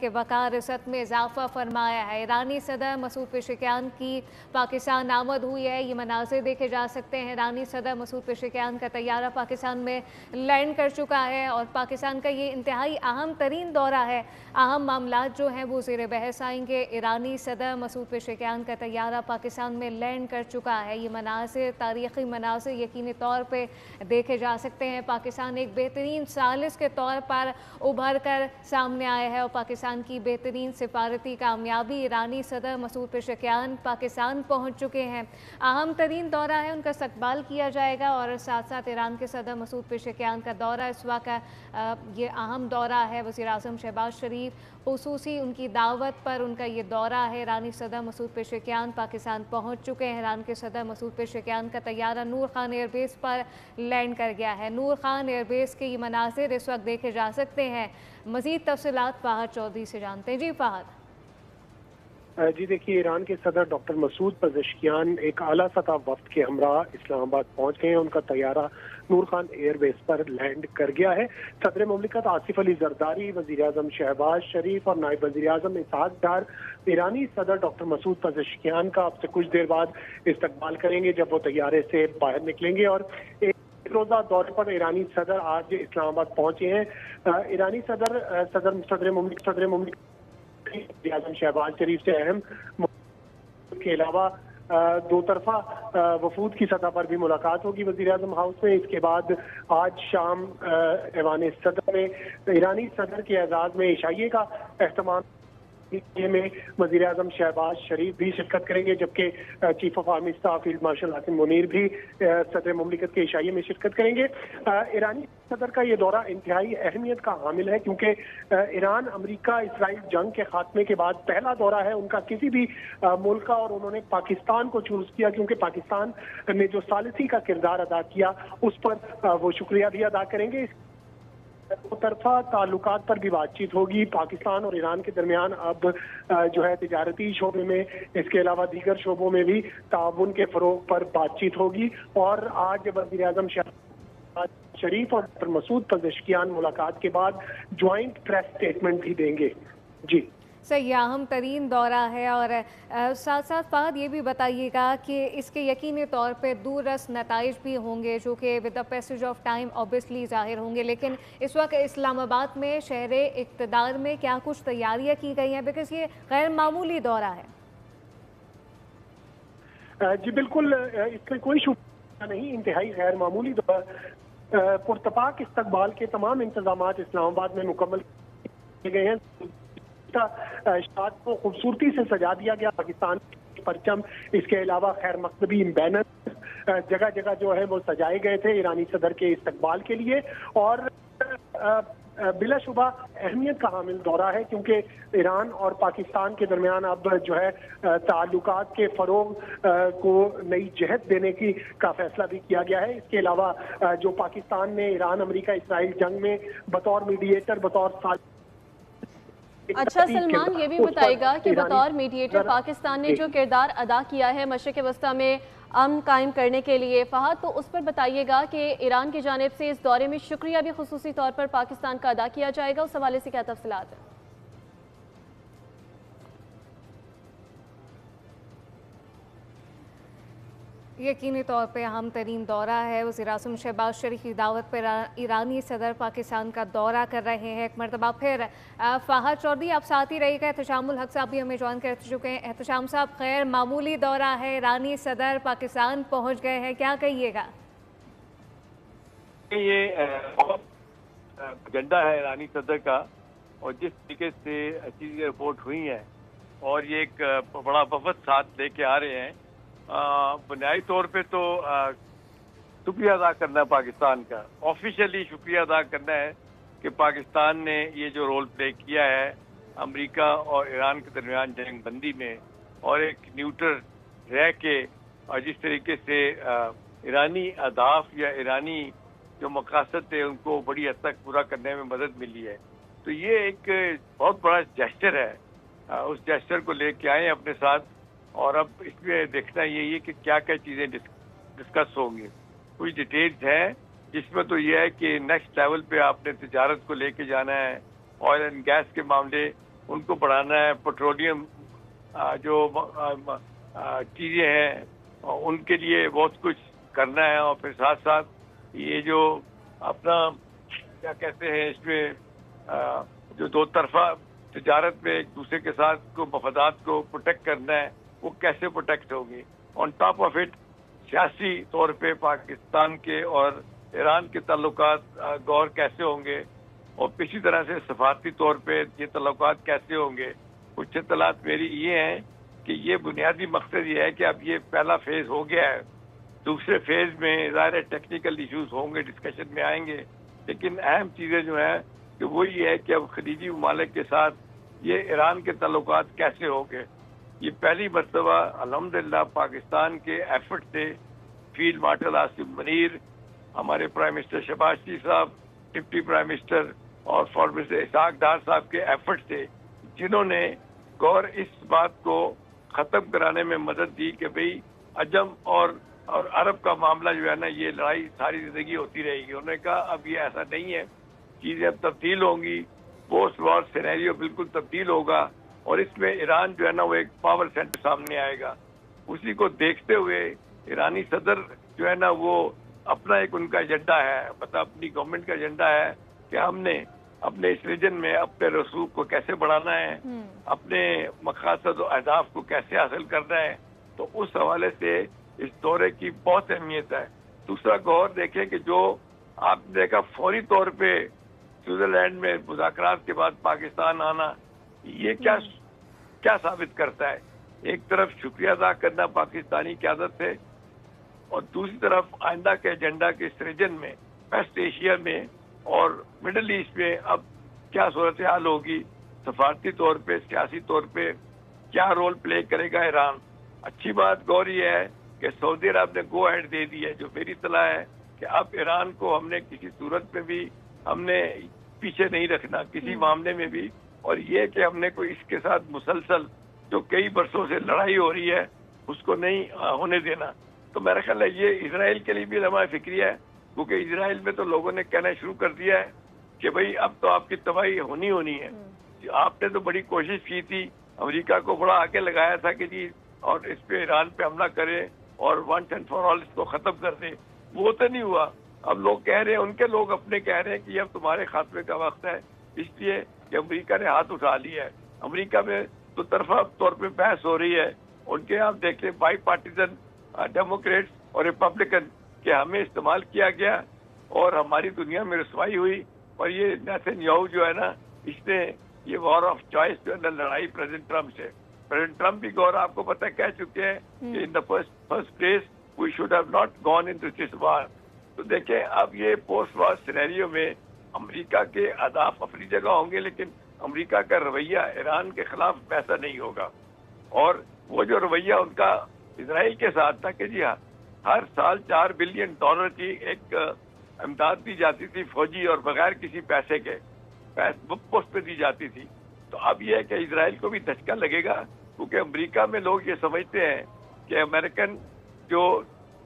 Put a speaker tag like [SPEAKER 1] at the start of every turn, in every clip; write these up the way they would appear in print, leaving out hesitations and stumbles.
[SPEAKER 1] के बका रिसत में इजाफा फरमाया है। ईरानी सदर मसूद पेशेकियान की पाकिस्तान आमद हुई है। ये मनाज़िर देखे जा सकते हैं। ईरानी सदर मसूद पेशेकियान का तैयारा पाकिस्तान में लैंड कर चुका है और पाकिस्तान का ये इंतहाई अहम तरीन दौरा है। अहम मामलात जो हैं वो ज़ेर बहस आएंगे। ईरानी सदर मसूद पेशेकियान का तैयारा पाकिस्तान में लैंड कर चुका है। ये मनाज़िर तारीख़ी मनाज़िर यकीनी तौर पर देखे जा सकते हैं। पाकिस्तान एक बेहतरीन सालिस के तौर पर उभर कर सामने आया है और पाकिस्तान की बेहतरीन सिफारती कामयाबी। ईरानी सदर मसूद पेशेकियान पाकिस्तान पहुंच चुके हैं। अहम तरीन दौरा है, उनका इस्तकबाल किया जाएगा और साथ साथ ईरान के सदर मसूद पेशेकियान का दौरा इस वक्त ये अहम दौरा है। वज़ीर आज़म शहबाज शरीफ खुसूसी उनकी दावत पर उनका ये दौरा है। ईरानी सदर मसूद पेशेकियान पाकिस्तान पहुंच चुके हैं। ईरान के सदर मसूद पेशेकियान का तैयारा नूर खान एयरबेस पर लैंड कर गया है। नूर खान एयरबेस के ये मनाज़िर इस वक्त देखे जा सकते हैं। मज़ीद तफसीलात फ़ाहद चौधरी से जानते हैं। जी फ़ाहद।
[SPEAKER 2] जी देखिए, ईरान के सदर डॉक्टर मसूद पेशेकियान एक आला सतह वफ्द के हमरा इस्लामाबाद पहुंच गए हैं। उनका तैयारा नूर खान एयरबेस पर लैंड कर गया है। सदर मुमलिकत आसिफ अली जरदारी, वज़ीर आज़म शहबाज शरीफ और नायब वज़ीर आज़म इसहाक डार ईरानी सदर डॉक्टर मसूद पेशेकियान का अब से कुछ देर बाद इस्तकबाल करेंगे जब वो तैयारे से बाहर निकलेंगे। और एक रोज़ा दौरे पर ईरानी सदर आज इस्लामाबाद पहुंचे हैं। ईरानी सदर मुमलिकत आज़म शहबाज शरीफ से अहम के अलावा दो तरफा वफूद की सतह पर भी मुलाकात होगी वज़ीर आज़म हाउस में। इसके बाद आज शाम ऐवान सदर में ईरानी सदर के एजाज़ में इशाइये का एहतमाम में वज़ीर आज़म शहबाज शरीफ भी शिरकत करेंगे, जबकि chief of army staff field marshal Asim Munir भी सदर मुमलिकत के इशाइये में शिरकत करेंगे। ईरानी सदर का ये दौरा इंतहाई अहमियत का हामिल है क्योंकि ईरान अमेरिका इसराइल जंग के खात्मे के बाद पहला दौरा है उनका किसी भी मुल्क का, और उन्होंने पाकिस्तान को चूज किया क्योंकि पाकिस्तान ने जो सालिसी का किरदार अदा किया उस पर वो शुक्रिया भी अदा करेंगे। दो तरफा ताल्लुकात पर भी बातचीत होगी। पाकिस्तान और ईरान के दरमियान अब जो है तिजारती शोबे में, इसके अलावा दीगर शोबों में भी ताउन के फरोग पर बातचीत होगी। और आज वज़ीर आज़म शहबाज शरीफ और डॉक्टर मसूद पेशेकियान मुलाकात के बाद ज्वाइंट प्रेस स्टेटमेंट भी देंगे। जी
[SPEAKER 1] सही, अहम तरीन दौरा है। और साथ साथ फ़हद ये भी बताइएगा कि इसके यकीनी तौर पे दूररस नताइज भी होंगे जो कि with the passage of time obviously ज़ाहिर होंगे, लेकिन इस वक्त इस्लामाबाद में शहर इक़्तिदार में क्या कुछ तैयारियाँ की गई हैं, बिकॉज़ ये गैर मामूली दौरा है।
[SPEAKER 2] जी बिल्कुल, इसमें कोई शुबा नहीं, इंतहाई गैर मामूली दौरा। पुरतपाक इस्तकबाल के तमाम इंतजामात इस्लामाबाद में मुकम्मल किए गए हैं। शाद को खूबसूरती से सजा दिया गया, पाकिस्तान परचम, इसके अलावा खैर मकतबी बैनर जगह जगह जो है वो सजाए गए थे ईरानी सदर के इस्तकबाल के लिए। और बिलाशुबा अहमियत का हामिल दौरा है क्योंकि ईरान और पाकिस्तान के दरमियान अब जो है ताल्लुकात के फरोग को नई जहत देने का फैसला भी किया गया है। इसके अलावा जो पाकिस्तान ने ईरान अमेरिका इसराइल जंग में बतौर मीडिएटर, बतौर
[SPEAKER 3] अच्छा सलमान, ये भी बताएगा कि बतौर मीडिएटर पाकिस्तान ने जो किरदार अदा किया है मशरिक़ वस्ता में अमन कायम करने के लिए, फ़हद तो उस पर बताइएगा कि ईरान की जानिब से इस दौरे में शुक्रिया भी खुसूसी तौर पर पाकिस्तान का अदा किया जाएगा, उस हवाले से क्या तफसीलात है?
[SPEAKER 1] यकीनी तौर पे अहम तरीन दौरा है। वज़ीर आज़म शहबाज शरीफ की दावत पर ईरानी सदर पाकिस्तान का दौरा कर रहे हैं। एक मरतबा फिर फ़हद चौधरी आप साथ ही रहिएगा। एहतशामुल हक साहब भी हमें ज्वाइन कर चुके हैं। एहतशाम साहब, खैर मामूली दौरा है, ईरानी सदर पाकिस्तान पहुँच गए हैं, क्या कहिएगा?
[SPEAKER 4] ये बहुत एजेंडा है ईरानी सदर का, और जिस तरीके से चीज़ें रिपोर्ट हुई हैं और ये एक बड़ा वफद साथ लेके आ रहे हैं, बुनियादी तौर पे तो शुक्रिया अदा करना है पाकिस्तान का, ऑफिशियली शुक्रिया अदा करना है कि पाकिस्तान ने ये जो रोल प्ले किया है अमेरिका और ईरान के दरमियान जंग बंदी में, और एक न्यूट्रल रह के, और जिस तरीके से ईरानी अहदाफ या ईरानी जो मकासद थे उनको बड़ी हद तक पूरा करने में मदद मिली है। तो ये एक बहुत बड़ा जेस्चर है। उस जेस्चर को लेके आए अपने साथ, और अब इसमें देखना यही है कि क्या क्या चीज़ें डिस्कस होंगी। कुछ डिटेल्स हैं जिसमें तो ये है कि नेक्स्ट लेवल पे आपने तिजारत को लेके जाना है, ऑयल एंड गैस के मामले उनको बढ़ाना है, पेट्रोलियम जो चीज़ें हैं उनके लिए बहुत कुछ करना है, और फिर साथ साथ ये जो अपना क्या कहते हैं इसमें जो दो तरफा तिजारत में एक दूसरे के साथ को मफादात को प्रोटेक्ट करना है, वो कैसे प्रोटेक्ट होगी। ऑन टॉप ऑफ इट सियासी तौर पे पाकिस्तान के और ईरान के ताल्लुकात गौर कैसे होंगे, और इसी तरह से सफारती तौर पे ये ताल्लुकात कैसे होंगे। कुछ इत्तलात मेरी ये हैं कि ये बुनियादी मकसद ये है कि अब ये पहला फेज हो गया है, दूसरे फेज में ज़ाहिर टेक्निकल इश्यूज होंगे, डिस्कशन में आएंगे, लेकिन अहम चीज़ें जो है कि वो ये है कि अब खलीजी ममालिक के साथ ये ईरान के ताल्लुकात कैसे होंगे। ये पहली मरतबा अल्हम्दुलिल्लाह पाकिस्तान के एफर्ट से फील्ड मार्शल आसिम मुनीर, हमारे प्राइम मिनिस्टर शहबाज शरीफ साहब, डिप्टी प्राइम मिनिस्टर और फॉरेन मिनिस्टर इसहाक डार साहब के एफर्ट से, जिन्होंने गौर इस बात को ख़त्म कराने में मदद दी कि भाई अजम और अरब का मामला जो है ना, ये लड़ाई सारी ज़िंदगी होती रहेगी। उन्होंने कहा अब ये ऐसा नहीं है, चीज़ें अब तब्दील होंगी, पोस्ट वॉर सिनेरियो बिल्कुल तब्दील होगा, और इसमें ईरान जो है ना वो एक पावर सेंटर सामने आएगा। उसी को देखते हुए ईरानी सदर जो है ना वो अपना एक उनका एजेंडा है, मतलब अपनी गवर्नमेंट का एजेंडा है कि हमने अपने इस रीजन में अपने रसूख को कैसे बढ़ाना है, अपने मकासद और अहदाफ को कैसे हासिल करना है। तो उस हवाले से इस दौरे की बहुत अहमियत है। दूसरा गौर देखें कि जो आपने देखा फौरी तौर पे स्विट्जरलैंड में मुज़ाकरात के बाद पाकिस्तान आना, ये क्या साबित करता है। एक तरफ शुक्रिया अदा करना पाकिस्तानी क़यादत से, और दूसरी तरफ आइंदा के एजेंडा के इस रीजन में, वेस्ट एशिया में और मिडल ईस्ट में अब क्या सूरत हाल होगी, सफारती तौर पे, सियासी तौर पे क्या रोल प्ले करेगा ईरान। अच्छी बात गौर ये है कि सऊदी अरब ने गो अहेड दे दी है, जो मेरी इत्तला है कि अब ईरान को हमने किसी सूरत में भी हमने पीछे नहीं रखना, किसी मामले में भी, और ये कि हमने कोई इसके साथ मुसलसल जो कई बरसों से लड़ाई हो रही है उसको नहीं होने देना। तो मेरा ख्याल है ये इसराइल के लिए भी लम्हा फिक्रिया है, क्योंकि इसराइल में तो लोगों ने कहना शुरू कर दिया है कि भाई अब तो आपकी तबाही होनी है। आपने तो बड़ी कोशिश की थी, अमेरिका को बड़ा आगे लगाया था कि जी और इस पे ईरान पे हमला करें और वंस एंड फॉर ऑल इसको खत्म कर दें, वो तो नहीं हुआ। अब लोग कह रहे हैं, उनके लोग अपने कह रहे हैं कि अब तुम्हारे खात्मे का वक्त है, इसलिए कि अमेरिका ने हाथ उठा लिया है। अमेरिका में तो तरफा तौर पे बहस हो रही है, उनके आप देखते बाई पार्टीजन डेमोक्रेट्स और रिपब्लिकन के हमें इस्तेमाल किया गया और हमारी दुनिया में रसवाई हुई। और ये नेतन्याहू जो है ना, इसने ये वॉर ऑफ चॉइस जो है ना लड़ाई प्रेसिडेंट ट्रम्प से, प्रेसिडेंट ट्रम्प भी गौर आपको पता कह चुके हैं कि in the first place we should have not gone into this war. तो देखें अब ये पोस्ट वॉर सिनेरियो में अमेरिका के अहदाफ अपनी जगह होंगे, लेकिन अमेरिका का रवैया ईरान के खिलाफ वैसा नहीं होगा। और वो जो रवैया उनका इसराइल के साथ था कि जी हाँ, हर साल $4 बिलियन की एक इमदाद दी जाती थी फौजी, और बगैर किसी पैसे के पोस्ट पे दी जाती थी। तो अब यह है कि इसराइल को भी धचका लगेगा, क्योंकि अमेरिका में लोग ये समझते हैं कि अमेरिकन जो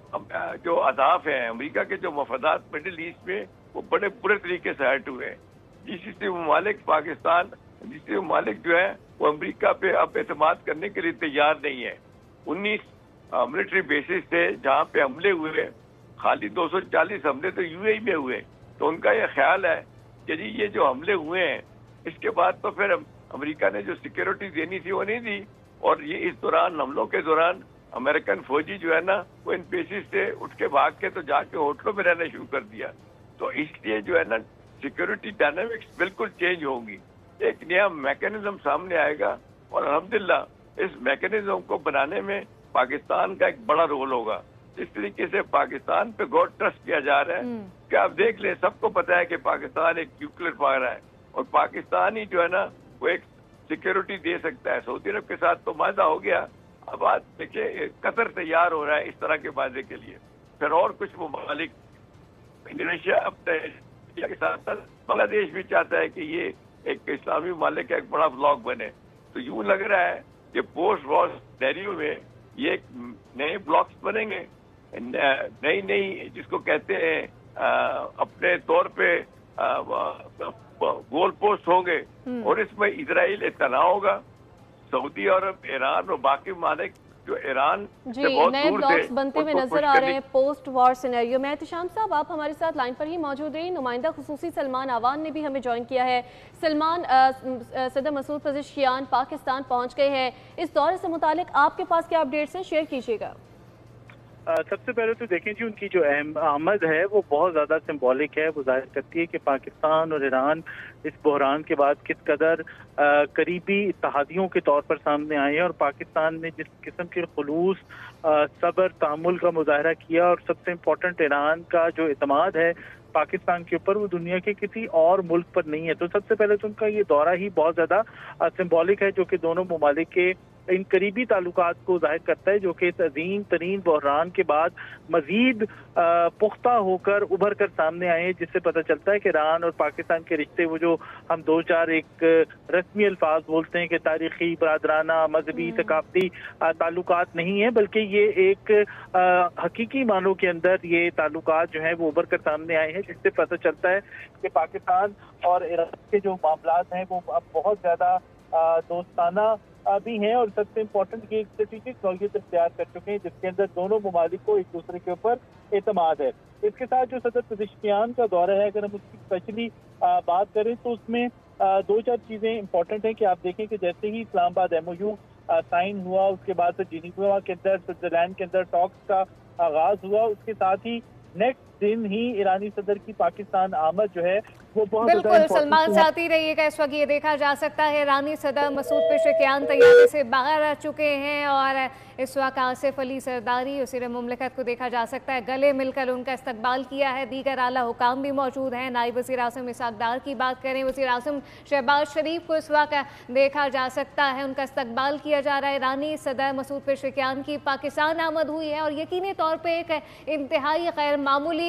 [SPEAKER 4] अहदाफ हैं, अमेरिका के जो मफादात मिडिल ईस्ट में, वो बड़े बुरे तरीके से हर्ट हुए हैं। जिससे ममालिक पाकिस्तान, जिससे ममालिक जो है वो अमेरिका पे अब एतमाद करने के लिए तैयार नहीं है। 19 मिलिट्री बेसिस थे जहाँ पे हमले हुए, खाली 240 हमले तो यूएई में हुए। तो उनका ये ख्याल है कि जी ये जो हमले हुए हैं, इसके बाद तो फिर अमेरिका ने जो सिक्योरिटी देनी थी वो नहीं दी, और ये इस दौरान हमलों के दौरान अमेरिकन फौजी जो है ना वो इन बेसिस से उठ के भाग के तो जाके होटलों में रहना शुरू कर दिया। तो इसलिए जो है ना सिक्योरिटी डायनामिक्स बिल्कुल चेंज होंगी, एक नया मैकेनिज्म सामने आएगा, और अल्हम्दुलिल्लाह इस मैकेनिज्म को बनाने में पाकिस्तान का एक बड़ा रोल होगा। इस तरीके से पाकिस्तान पे गॉड ट्रस्ट किया जा रहा है कि आप देख ले, सबको पता है कि पाकिस्तान एक न्यूक्लियर पावर है, और पाकिस्तान ही जो है ना वो एक सिक्योरिटी दे सकता है। सऊदी अरब के साथ तो वादा हो गया, अब आज देखिए कतर तैयार हो रहा है इस तरह के वादे के लिए। फिर और कुछ ममालिक, इंडोनेशिया अपने के साथ साथ बांग्लादेश भी चाहता है कि ये एक इस्लामी ममालिक का एक बड़ा ब्लॉक बने। तो यूं लग रहा है कि पोस्ट वॉर सिनेरियो में ये एक नए ब्लॉक्स बनेंगे, नई जिसको कहते हैं अपने तौर पे गोल पोस्ट होंगे और इसमें इजराइल तनाव होगा, सऊदी अरब, ईरान और बाकी ममालिक जो ईरान
[SPEAKER 3] जी नए ब्लॉक्स बनते हुए नजर आ रहे हैं पोस्ट वॉर सिनेरियो में। एहतिशाम साहब आप हमारे साथ लाइन पर ही मौजूद रही। नुमाइंदा खुसूसी सलमान आवान ने भी हमें ज्वाइन किया है। सलमान, सदर मसूद पज़ेश्कियान पाकिस्तान पहुंच गए हैं, इस दौरे से मुतालिक आपके पास क्या अपडेट्स हैं, शेयर कीजिएगा।
[SPEAKER 5] सबसे पहले तो देखें जी उनकी जो आमद है वो बहुत ज़्यादा सिंबॉलिक है। वो जाहिर करती है कि पाकिस्तान और ईरान इस बहरान के बाद किस कदर करीबी इत्तेहादियों के तौर पर सामने आए हैं और पाकिस्तान ने जिस किस्म के खुलूस, सब्र, तहम्मुल का मुजाहरा किया और सबसे इम्पोर्टेंट ईरान का जो एतमाद है पाकिस्तान के ऊपर वो दुनिया के किसी और मुल्क पर नहीं है। तो सबसे पहले तो उनका ये दौरा ही बहुत ज़्यादा सिंबॉलिक है, जो कि दोनों ममालिक के इन करीबी ताल्लुकात को जाहिर करता है, जो कि इस अजीम तरीन बहरान के बाद मजीद पुख्ता होकर उभर कर सामने आए हैं, जिससे पता चलता है कि ईरान और पाकिस्तान के रिश्ते वो जो हम दो चार एक रस्मी अल्फाज बोलते हैं कि तारीखी, बरादराना, मजहबी, सकाफती ताल्लुकात नहीं है, बल्कि ये एक हकीकी मानों के अंदर ये ताल्लुकात जो हैं वो उभर कर सामने आए हैं, जिससे पता चलता है कि पाकिस्तान और ईरान के जो मामलात हैं वो अब बहुत ज़्यादा दोस्ताना भी हैं और सबसे इम्पोर्टेंट ये एक स्ट्रेटेजिक नौयत इख्तियार कर चुके हैं, जिसके अंदर दोनों ममालिक को एक दूसरे के ऊपर एतमाद है। इसके साथ जो सदर पज़ेश्कियान का दौरा है, अगर हम उसकी स्पेशली बात करें तो उसमें दो चार चीज़ें इंपॉर्टेंट हैं कि आप देखें कि जैसे ही इस्लामाबाद MOU साइन हुआ, उसके बाद से जिनीवा के अंदर, स्विट्जरलैंड के अंदर टॉक्स का आगाज हुआ, उसके साथ ही नेक्स्ट दिन ही ईरानी सदर की पाकिस्तान आमद जो है वो बहुत
[SPEAKER 1] बिल्कुल। सलमान साथ ही रहिएगा। इस वक्त ये देखा जा सकता है ईरानी सदर मसूद पेशेकियान तैयारी से बाहर आ चुके हैं और इस वक्त आसिफ अली सरदारी वज़ीर मुमलिकत को देखा जा सकता है गले मिलकर उनका इस्तकबाल किया है। दीगर आला हुकाम भी मौजूद हैं। नायब वज़ीर आज़म इसहाक़ डार की बात करें, वज़ीर आज़म शहबाज शरीफ को इस वक्त देखा जा सकता है, उनका इस्तकबाल किया जा रहा है। ईरानी सदर मसूद पेशेकियान की पाकिस्तान आमद हुई है और यकीनी तौर पर एक इंतहाई गैर मामूली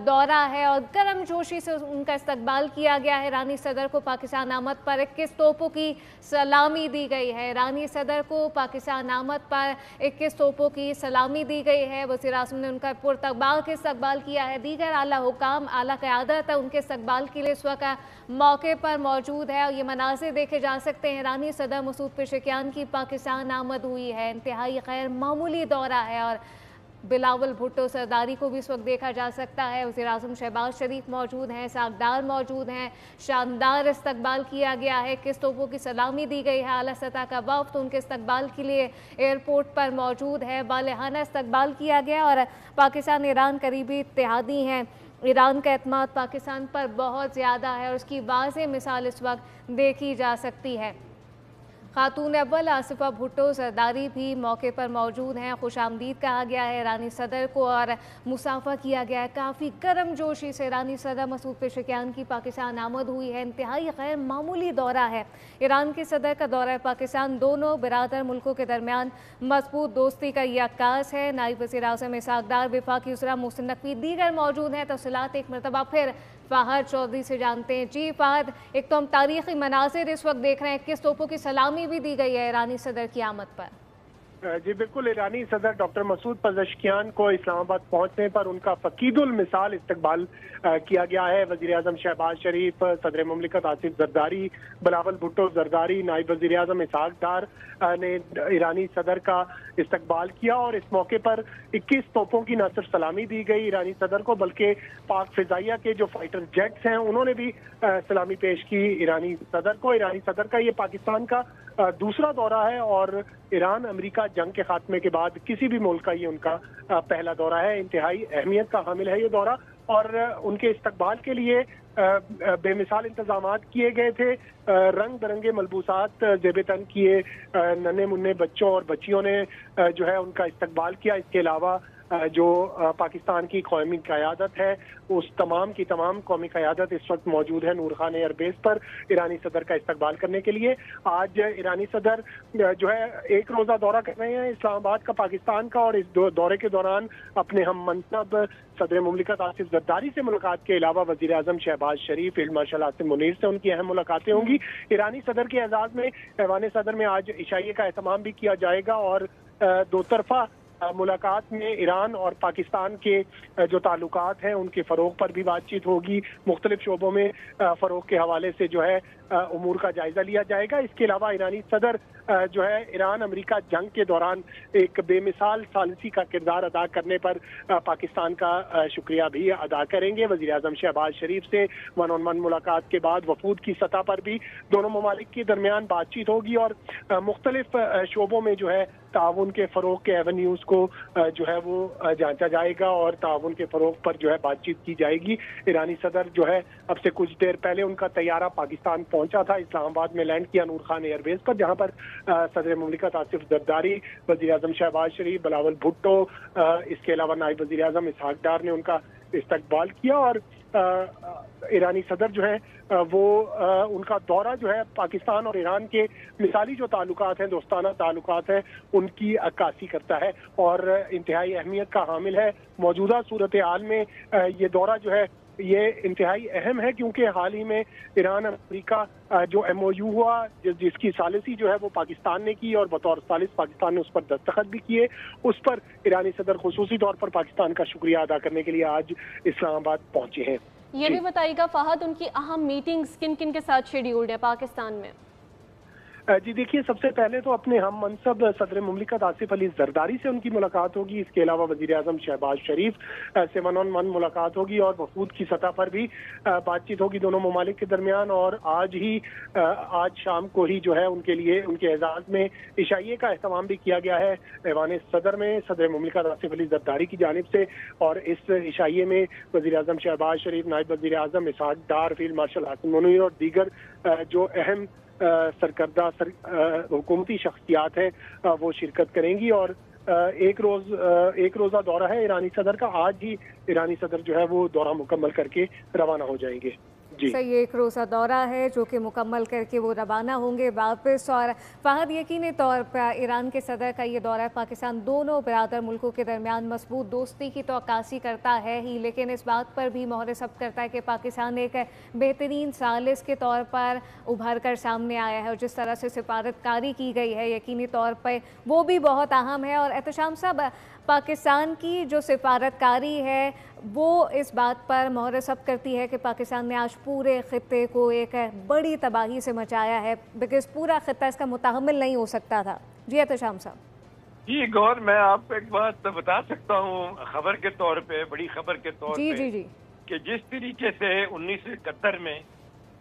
[SPEAKER 1] दौरा है और गर्मजोशी से उनका इस्तकबाल किया गया है। ईरानी सदर को पाकिस्तान आमद पर 21 तोपों की सलामी दी गई है। ईरानी सदर को पाकिस्तान आमद पर 21 तोपों की सलामी दी गई है। वज़ीर आज़म ने उनका पुरतबाल के इस्तकबाल किया है। दीगर आला हुकाम, आला क़यादत उनके इस्तकबाल के लिए इस वक्त मौके पर मौजूद है और ये मनाज़िर देखे जा सकते हैं। ईरानी सदर मसूद पेशेकियान की पाकिस्तान आमद हुई है, इंतहाई गैर मामूली दौरा है और बिलावल भुट्टो सरदारी को भी इस वक्त देखा जा सकता है। वज़ीर आज़म शहबाज शरीफ मौजूद हैं, इसहाक़ डार मौजूद हैं। शानदार इस्तकबाल किया गया है, किस तोपों की सलामी दी गई है। आला सतह का वफ़द उनके इस्तकबाल के लिए एयरपोर्ट पर मौजूद है। बालिहाना इस्तकबाल किया गया और पाकिस्तान ईरान करीबी इत्तेहादी हैं। ईरान का एतमाद पाकिस्तान पर बहुत ज़्यादा है और उसकी वाज़ेह मिसाल इस वक्त देखी जा सकती है। खातून अव्वल आसिफा भुट्टो सरदारी भी मौके पर मौजूद हैं। खुशामदीद कहा गया है ईरानी सदर को और मुसाफा किया गया है। काफ़ी गर्मजोशी से ईरानी सदर मसूद पेशेकियान की पाकिस्तान आमद हुई है। इंतहाई गैर मामूली दौरा है ईरान के सदर का। दौरा पाकिस्तान दोनों बिरादर मुल्कों के दरमियान मजबूत दोस्ती का ये अक्कास है। नायब वज़ीर आज़म इसहाक़ डार, वफाकी वज़ीर मोहसिन नकवी दीगर मौजूद हैं। तफसीलात एक मरतबा फिर फ़हद चौधरी से जानते हैं। जी फ़हद, एक तो हम तारीख़ी मनाज़िर इस वक्त देख रहे हैं, 21 तोपों की सलामी भी दी गई है ईरानी सदर की आमद पर।
[SPEAKER 2] जी बिल्कुल। ईरानी सदर डॉक्टर मसूद पज़ेश्कियान को इस्लामाबाद पहुंचने पर उनका फ़कीदुल मिसाल इस्तकबाल किया गया है। वज़ीर आज़म शहबाज शरीफ, सदर मुमलिकत आसिफ ज़रदारी, बिलावल भुट्टो ज़रदारी, नायब वज़ीर आज़म इसहाक़ डार ने ईरानी सदर का इस्तकबाल किया और इस मौके पर 21 तोपों की न सिर्फ सलामी दी गई ईरानी सदर को, बल्कि पाक फ़िज़ाइया के जो फाइटर जेट्स हैं उन्होंने भी सलामी पेश की ईरानी सदर को। ईरानी सदर का ये पाकिस्तान का दूसरा दौरा है और ईरान अमेरिका जंग के खात्मे के बाद किसी भी मुल्क का ये उनका पहला दौरा है। इंतहाई अहमियत का हामिल है ये दौरा और उनके इस्तकबाल के लिए बेमिसाल इंतजामात किए गए थे। रंग बिरंगे मलबूसात जेब तन किए नन्हे मुन्ने बच्चों और बच्चियों ने जो है उनका इस्तकबाल किया। इसके अलावा जो पाकिस्तान की कौमी क़यादत है उस तमाम की तमाम कौमी क़यादत इस वक्त मौजूद है नूर खान एयरबेस पर ईरानी सदर का इस्तकबाल करने के लिए। आज ईरानी सदर जो है एक रोज़ा दौरा कर रहे हैं इस्लामाबाद का, पाकिस्तान का, और इस दौरे के दौरान अपने हम मनसब सदर मुमलिकत आसिफ ज़रदारी से मुलाकात के अलावा वज़ीर आज़म शहबाज शरीफ, फील्ड मार्शल आसिम मुनीर से उनकी अहम मुलाकातें होंगी। ईरानी सदर के एजाज़ में ऐवान सदर में आज इशाइये का एहतमाम भी किया जाएगा और दो तरफा मुलाकात में ईरान और पाकिस्तान के जो ताल्लुकात हैं उनके फ़रोग पर भी बातचीत होगी। मुख्तलिफ शोबों में फ़रोग के हवाले से जो है उमूर का जायजा लिया जाएगा। इसके अलावा ईरानी सदर जो है ईरान अमेरिका जंग के दौरान एक बेमिसाल सालिसी का किरदार अदा करने पर पाकिस्तान का शुक्रिया भी अदा करेंगे। वज़ीर आज़म शहबाज शरीफ से वन ऑन वन मुलाकात के बाद वफूद की सतह पर भी दोनों ममालिक के दरमियान बातचीत होगी और मुख्तलिफ शोबों में जो है ताउन के फ़रोग के एवेन्यूज़ को जो है वो जांचा जाएगा और ताउन के फ़रोग पर जो है बातचीत की जाएगी। ईरानी सदर जो है अब से कुछ देर पहले उनका तैयारा पाकिस्तान पहुंचा था, इस्लामाबाद में लैंड किया नूर खान एयरबेस पर, जहां पर सदर मुमलिकत आसिफ जरदारी, वज़ीर आज़म शहबाज शरीफ, बिलावल भुट्टो, इसके अलावा नायब वज़ीर आज़म इसहाक डार ने उनका इस्तकबाल किया और ईरानी सदर जो है वो उनका दौरा जो है पाकिस्तान और ईरान के मिसाली जो ताल्लुकात हैं, दोस्ताना ताल्लुकात हैं, उनकी अक्कासी करता है और इंतहाई अहमियत का हामिल है। मौजूदा सूरत हाल में ये दौरा जो है ये इंतहाई अहम है क्योंकि हाल ही में ईरान अमेरिका जो MOU हुआ जिसकी सालिसी जो है वो पाकिस्तान ने की और बतौर सालिस पाकिस्तान ने उस पर दस्तखत भी किए। उस पर ईरानी सदर खुसूसी तौर पर पाकिस्तान का शुक्रिया अदा करने के लिए आज इस्लामाबाद पहुंचे हैं।
[SPEAKER 3] ये भी बताइएगा फहद, उनकी अहम मीटिंग्स किन किन के साथ शेड्यूल्ड है पाकिस्तान में?
[SPEAKER 2] जी देखिए, सबसे पहले तो अपने हम मनसब सदर मुमलिकत आसिफ अली जरदारी से उनकी मुलाकात होगी। इसके अलावा वज़ीर आज़म शहबाज शरीफ से वन ऑन वन मुलाकात होगी और वफूद की सतह पर भी बातचीत होगी दोनों ममालिक के दरमियान। और आज शाम को ही जो है उनके लिए उनके एजाज़ में इशाइये का एहतमाम भी किया गया है ऐवान सदर में सदर मुमलिकत आसिफ अली जरदारी की जानिब से। और इस इशाइये में वज़ीर आज़म शहबाज शरीफ, नायब वज़ीर आज़म इसहाक डार, फील्ड मार्शल हासिम मुनीर और दीगर जो अहम सरकर्दा हुकूमती शख्सियात हैं वो शिरकत करेंगी। और एक रोज़ा दौरा है ईरानी सदर का। आज ही ईरानी सदर जो है वो दौरा मुकम्मल करके रवाना हो जाएंगे।
[SPEAKER 1] सही, एक रोज़ा दौरा है जो कि मुकम्मल करके वो रवाना होंगे वापस। और फहद, यकीनी तौर पर ईरान के सदर का ये दौरा पाकिस्तान दोनों बरादर मुल्कों के दरमियान मजबूत दोस्ती की तो अक्कासी करता है ही, लेकिन इस बात पर भी मोहर सब करता है कि पाकिस्तान एक बेहतरीन सालिस के तौर पर उभर कर सामने आया है और जिस तरह से सिफारतकारी की गई है यकीनी तौर पर वो भी बहुत अहम है। और एहतशाम साहब, पाकिस्तान की जो सिफारतकारी है वो इस बात पर मोहर सब करती है कि पाकिस्तान ने आज पूरे ख़ित्ते को एक बड़ी तबाही से मचाया है, बिकॉज़ पूरा ख़ित्ता इसका मुतहम्मिल नहीं हो सकता था। जी एहतशाम साहब।
[SPEAKER 4] जी गौर, मैं आपको एक बात बता सकता हूँ खबर के तौर पे, बड़ी खबर के तौर पे, कि जिस तरीके से 1971 में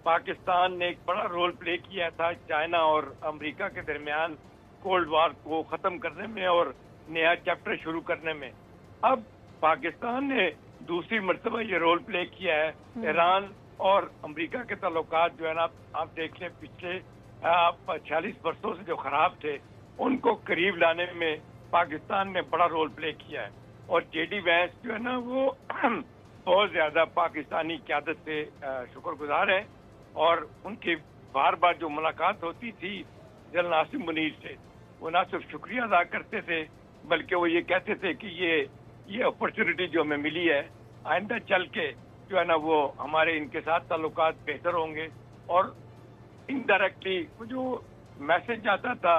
[SPEAKER 4] पाकिस्तान ने एक बड़ा रोल प्ले किया था चाइना और अमेरिका के दरमियान कोल्ड वार को ख़त्म करने में और नया चैप्टर शुरू करने में, अब पाकिस्तान ने दूसरी मर्तबा ये रोल प्ले किया है। ईरान और अमेरिका के ताल्लुकात जो है ना, आप देख लें पिछले 46 वर्षों से जो खराब थे उनको करीब लाने में पाकिस्तान ने बड़ा रोल प्ले किया है। और JD वैंस जो है ना वो बहुत ज्यादा पाकिस्तानी क़यादत से शुक्रगुजार है और उनकी बार बार जो मुलाकात होती थी जनरल नासिम मुनीर से, वो ना सिर्फ शुक्रिया अदा करते थे बल्कि वो ये कहते थे कि ये अपॉर्चुनिटी जो हमें मिली है आइंदा चल के जो है ना वो हमारे इनके साथ ताल्लुकात बेहतर होंगे। और इनडायरेक्टली वो जो मैसेज आता था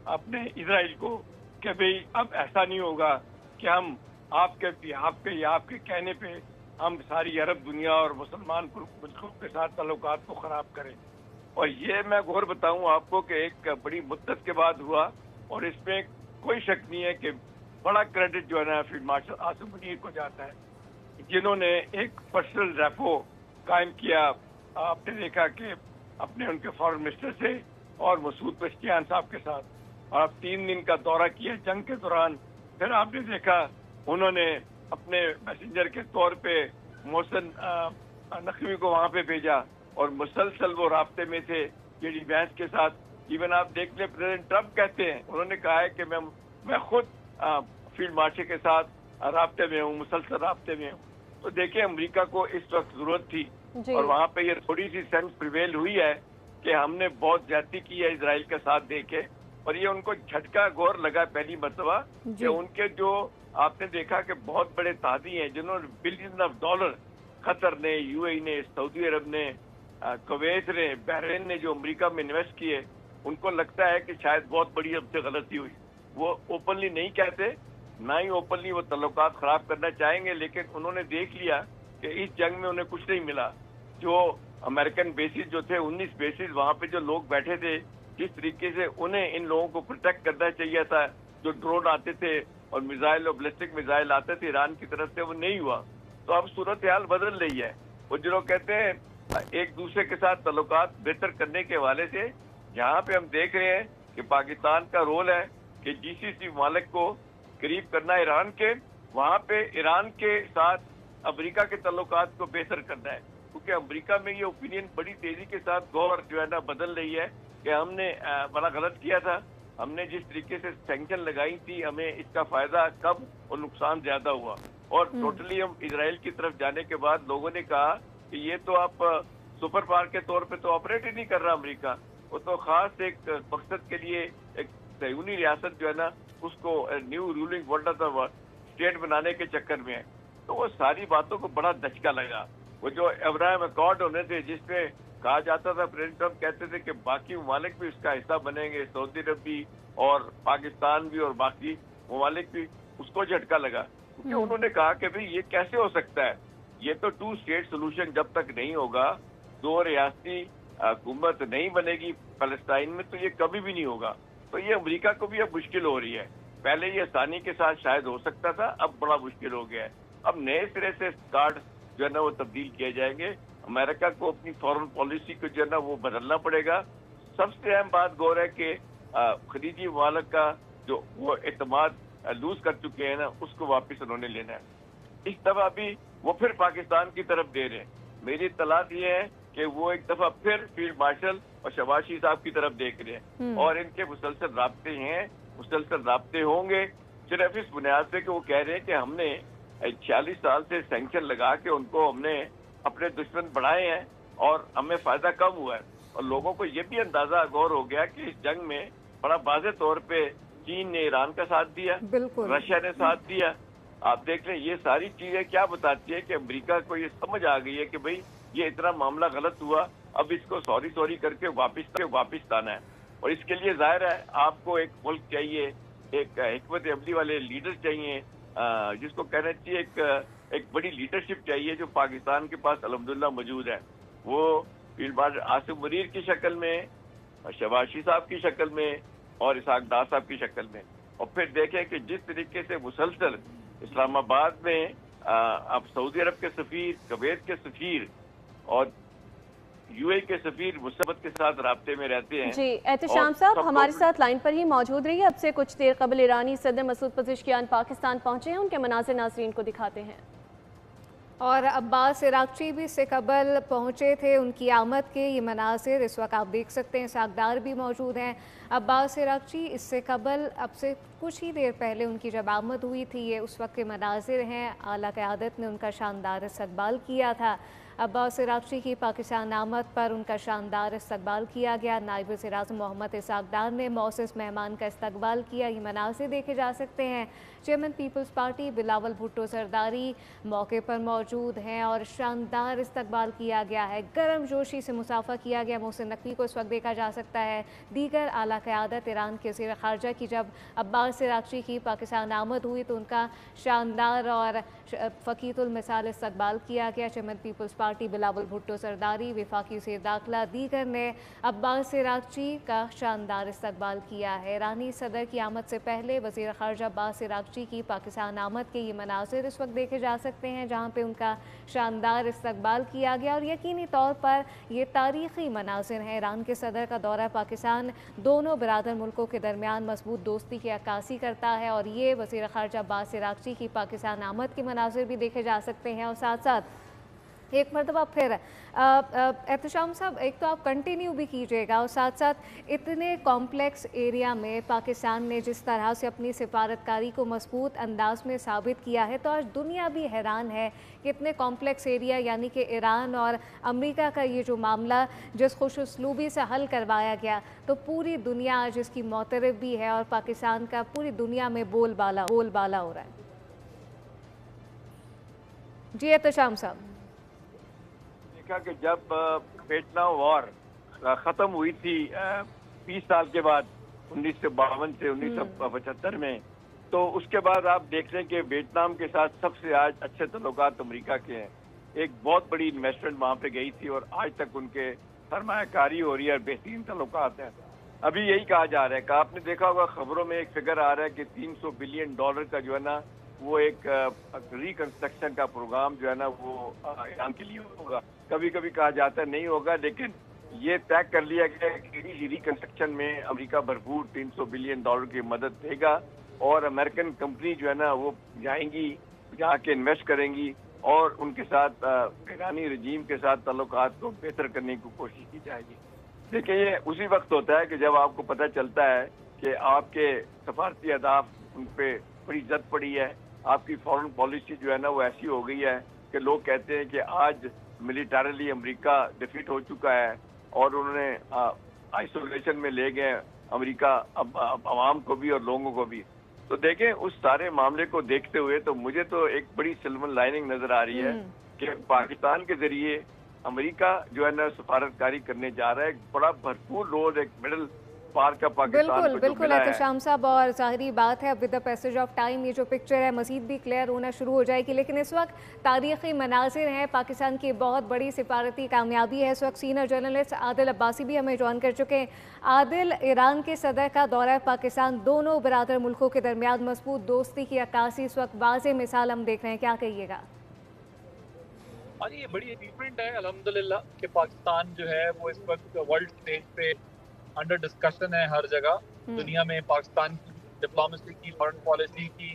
[SPEAKER 4] अपने इजराइल को कि भाई अब ऐसा नहीं होगा कि हम आपके बिहाफ पे या आपके कहने पे हम सारी अरब दुनिया और मुसलमान मुल्कों के साथ ताल्लुकात को ख़राब करें। और ये मैं गौर बताऊं आपको कि एक बड़ी मुद्दत के बाद हुआ और इसमें कोई शक नहीं है कि बड़ा क्रेडिट जो है ना फील्ड मार्शल आसिम मुनीर को जाता है, जिन्होंने एक पर्सनल रेपो कायम किया। आपने देखा कि अपने उनके फॉरेन मिनिस्टर से और मसूद पेशकियान साहब के साथ, और अब 3 दिन का दौरा किया जंग के दौरान। फिर आपने देखा उन्होंने अपने मैसेंजर के तौर पे मोहसिन नकवी को वहाँ पे भेजा और मुसलसल वो राब्ते में थे JD वैंस के साथ। इवन आप देख ले प्रेसिडेंट ट्रम्प कहते हैं, उन्होंने कहा है कि मैं खुद फील्ड मार्शल के साथ राब्ते में हूँ, मुसलसल राब्ते में हूँ। तो देखिए अमेरिका को इस वक्त जरूरत थी और वहाँ पे ये थोड़ी सी सेंस प्रिवेल हुई है कि हमने बहुत ज्यादती की है इसराइल के साथ देखे, और ये उनको झटका गौर लगा पहली मरतबा कि उनके जो आपने देखा कि बहुत बड़े तादी हैं जिन्होंने बिलियन ऑफ डॉलर कतर ने, UAE ने, सऊदी अरब ने, कुवैत ने, बहरीन ने जो अमेरिका में इन्वेस्ट किए, उनको लगता है कि शायद बहुत बड़ी हमसे गलती हुई। वो ओपनली नहीं कहते ना ही ओपनली वो तल्लुकात खराब करना चाहेंगे, लेकिन उन्होंने देख लिया कि इस जंग में उन्हें कुछ नहीं मिला। जो अमेरिकन बेसिस जो थे 19 बेसिस, वहां पे जो लोग बैठे थे, जिस तरीके से उन्हें इन लोगों को प्रोटेक्ट करना चाहिए था, जो ड्रोन आते थे और मिसाइल और बैलिस्टिक मिसाइल आते थे ईरान की तरफ से, वो नहीं हुआ। तो अब सूरत हाल बदल रही है। वो जो लोग कहते हैं एक दूसरे के साथ तल्लुकात बेहतर करने के हवाले से, जहाँ पे हम देख रहे हैं कि पाकिस्तान का रोल है कि जीसीसी मालिक को करीब करना ईरान के, वहाँ पे ईरान के साथ अमेरिका के तल्लुकात को बेहतर करना है, क्योंकि अमेरिका में ये ओपिनियन बड़ी तेजी के साथ गौर जो है ना बदल रही है कि हमने बड़ा गलत किया था। हमने जिस तरीके से सैंक्शन लगाई थी, हमें इसका फायदा कम और नुकसान ज्यादा हुआ। और टोटली हम इजराइल की तरफ जाने के बाद लोगों ने कहा कि ये तो आप सुपर पावर के तौर पे तो ऑपरेट ही नहीं कर रहा अमेरिका, वो तो खास एक मकसद के लिए एक सयूनी रियासत जो है ना उसको new ruling world of the state बनाने के चक्कर में है। तो वो सारी बातों को बड़ा धचका लगा। वो जो अब्राहम अकॉर्ड होने थे, जिसमें कहा जाता था, प्रेसिडेंट ट्रम्प कहते थे कि बाकी ममालिक भी उसका हिस्सा बनेंगे, सऊदी अरब भी और पाकिस्तान भी और बाकी ममालिक भी, उसको झटका लगा, क्योंकि उन्होंने कहा कि भाई ये कैसे हो सकता है, ये तो 2 स्टेट सोल्यूशन जब तक नहीं होगा, 2 रियासती हुकूमत नहीं बनेगी फलस्तीन में, तो ये कभी भी नहीं होगा। तो ये अमेरिका को भी अब मुश्किल हो रही है। पहले ये आसानी के साथ शायद हो सकता था, अब बड़ा मुश्किल हो गया है। अब नए सिरे से कार्ड जो है ना वो तब्दील किए जाएंगे। अमेरिका को अपनी फॉरेन पॉलिसी को जो है ना वो बदलना पड़ेगा। सबसे अहम बात गौर है कि खलीजी ममालिक का जो वो एतमाद लूज कर चुके हैं ना, उसको वापस उन्होंने लेना है। इस दफा भी वो फिर पाकिस्तान की तरफ दे रहे हैं। मेरी इत्तलात ये है कि वो एक दफा फिर फील्ड मार्शल और शहबाज शरीफ साहब की तरफ देख रहे हैं, और इनके मुसलसल राब्ते हैं, मुसलसल राब्ते होंगे, सिर्फ इस बुनियाद पे कि वो कह रहे हैं कि हमने 46 साल से सैंक्शन लगा के उनको हमने अपने दुश्मन बढ़ाए हैं और हमें फायदा कम हुआ है। और लोगों को ये भी अंदाजा गौर हो गया कि इस जंग में बड़ा वाज़ेह तौर पे चीन ने ईरान का साथ दिया, रशिया ने साथ दिया। आप देख लें, ये सारी चीजें क्या बताती है कि अमेरिका को ये समझ आ गई है कि भाई ये इतना मामला गलत हुआ, अब इसको सॉरी करके वापिस लाना है। और इसके लिए जाहिर है आपको एक मुल्क चाहिए, एक हिकमत अमली वाले लीडर चाहिए, जिसको कहना चाहिए एक बड़ी लीडरशिप चाहिए, जो पाकिस्तान के पास अल्हम्दुलिल्लाह मौजूद है। वो फील्ड मार्शल आसिम मुनीर की शक्ल में, शहबाज शरीफ साहब की शक्ल में और इसहाक डार साहब की शक्ल में। और फिर देखें कि जिस तरीके से मुसलसल इस्लामाबाद में अब सऊदी अरब के सफीर, कुवैत के सफीर और यूएई के सफीर मुसब्बत के साथ राब्ते में रहते हैं।
[SPEAKER 3] जी एहतशाम साहब हमारे साथ लाइन पर ही मौजूद रही है। अब से कुछ देर कबल ईरानी सदर मसूद पज़ेश्कियान पाकिस्तान पहुंचे हैं, उनके मनाज़िर नाज़रीन को दिखाते हैं।
[SPEAKER 1] और अब्बास इराक़ची भी इससे कबल पहुँचे थे, उनकी आमद के ये मनाज़िर इस वक्त आप देख सकते हैं। इसहाक डार भी मौजूद हैं। अब्बास इराक़ची इससे कबल अब से कुछ ही देर पहले उनकी जब आमद हुई थी, ये उस वक्त के मनाज़िर हैं। आला क़यादत ने उनका शानदार इस्तक़बाल किया था। अब्बास इराक़ची की पाकिस्तान आमद पर उनका शानदार इस्तक़बाल किया गया। नायब वज़ीर-ए-आज़म मोहम्मद इसहाक डार ने मौसूस मेहमान का इस्तक़बाल किया। ये मनाज़िर देखे जा सकते हैं। चेयरमैन पीपल्स पार्टी बिलावल भुट्टो ज़रदारी मौके पर मौजूद हैं और शानदार इस्तक़बाल किया गया है। गर्म जोशी से मुसाफ़ा किया गया। मोहसिन नकवी को इस वक्त देखा जा सकता है। दीगर आला क़यादत ईरान के वज़ीर ख़ारजा की जब अब्बास इराक़ची की पाकिस्तान आमद हुई तो उनका शानदार और फ़कीतुल मिसाल इस्तक़बाल किया गया। चेयरमैन पीपल्स पार्टी बिलावल भुट्टो ज़रदारी, वफाकी वज़ीर दाखिला दीगर ने अब्बास इराक़ची का शानदार इस्तक़बाल किया है। ईरानी सदर की आमद से पहले वज़ीर ख़ारजा अब्बास इराक़ची की पाकिस्तान आमद के ये मनाज़िर इस वक्त देखे जा सकते हैं, जहाँ पे उनका शानदार इस्तक़बाल किया गया। और यकीनी तौर पर ये तारीख़ी मनाज़िर हैं। ईरान के सदर का दौरा पाकिस्तान दोनों बिरादर मुल्कों के दरमियान मजबूत दोस्ती की अक्कासी करता है और ये वज़ीर ख़ारजा अब्बास इराक़ची की पाकिस्तान आमद के मनाज़िर भी देखे जा सकते हैं। और साथ साथ एक मरतबा फिर एहतशाम साहब, एक तो आप कंटिन्यू भी कीजिएगा और साथ साथ इतने कॉम्प्लेक्स एरिया में पाकिस्तान ने जिस तरह से अपनी सिफारतकारी को मजबूत अंदाज में साबित किया है, तो आज दुनिया भी हैरान है कि इतने कॉम्प्लेक्स एरिया यानी कि ईरान और अमेरिका का ये जो मामला जिस खुश उसलूबी से हल करवाया गया, तो पूरी दुनिया आज इसकी मोतरफ भी है और पाकिस्तान का पूरी दुनिया में बोलबाला हो रहा है। जी एहतशाम साहब,
[SPEAKER 4] कि जब वियतनाम वॉर खत्म हुई थी 20 साल के बाद 1952 से 1975 में, तो उसके बाद आप देख रहे हैं कि वियतनाम के साथ सबसे आज अच्छे ताल्लुकात अमेरिका के हैं। एक बहुत बड़ी इन्वेस्टमेंट वहाँ पे गई थी और आज तक उनके सरमायाकारी हो रही है और बेहतरीन ताल्लुकात हैं। अभी यही कहा जा रहा है कि आपने देखा होगा खबरों में एक फिगर आ रहा है कि $300 बिलियन का जो है ना वो एक रिकंस्ट्रक्शन का प्रोग्राम जो है ना वो ईरान के लिए होगा। कभी कभी कहा जाता है नहीं होगा, लेकिन ये तय कर लिया गया कि रिकंस्ट्रक्शन में अमेरिका भरपूर $300 बिलियन की मदद देगा और अमेरिकन कंपनी जो है ना वो जाएंगी, जाके इन्वेस्ट करेंगी और उनके साथ ईरानी रजीम के साथ ताल्लुकात को बेहतर करने की कोशिश की जाएगी। देखिए ये उसी वक्त होता है कि जब आपको पता चलता है कि आपके सफारती अहदाफ उन पे बड़ी जद पड़ी है, आपकी फॉरेन पॉलिसी जो है ना वो ऐसी हो गई है कि लोग कहते हैं कि आज मिलिटरली अमेरिका डिफीट हो चुका है और उन्होंने आइसोलेशन में ले गए अमेरिका अब आवाम को भी और लोगों को भी। तो देखें उस सारे मामले को देखते हुए तो मुझे तो एक बड़ी सिल्वर लाइनिंग नजर आ रही है कि पाकिस्तान के जरिए अमेरिका जो है ना सफारतकारी करने जा रहा है। एक बड़ा भरपूर रोल एक मिडिल पार का पाकिस्तान
[SPEAKER 1] बिल्कुल बिल्कुल एहतशाम साहब, और ज़ाहिरी बात है with the passage of time ये जो पिक्चर है मज़ीद भी क्लियर होना शुरू हो जाएगी। लेकिन इस वक्त तारीख़ी मनाजिर हैं, पाकिस्तान की बहुत बड़ी सिफारती कामयाबी है। इस वक्त सीनियर जर्नलिस्ट आदिल अब्बासी भी हमें ज्वाइन कर चुके हैं। आदिल, ईरान के सदर का दौरा पाकिस्तान, दोनों बरादर मुल्कों के दरमियान मजबूत दोस्ती की अक्कासी इस वक्त वाज़ेह मिसाल हम देख रहे हैं, क्या कहिएगा?
[SPEAKER 6] हाँ, ये बड़ी अचीवमेंट है अल्हम्दुलिल्लाह कि पाकिस्तान जो है वो इस वक्त वर्ल्ड स्टेज पे अंडर डिस्कशन है हर जगह दुनिया में। पाकिस्तान की डिप्लोमेसी की, फॉरेन पॉलिसी की,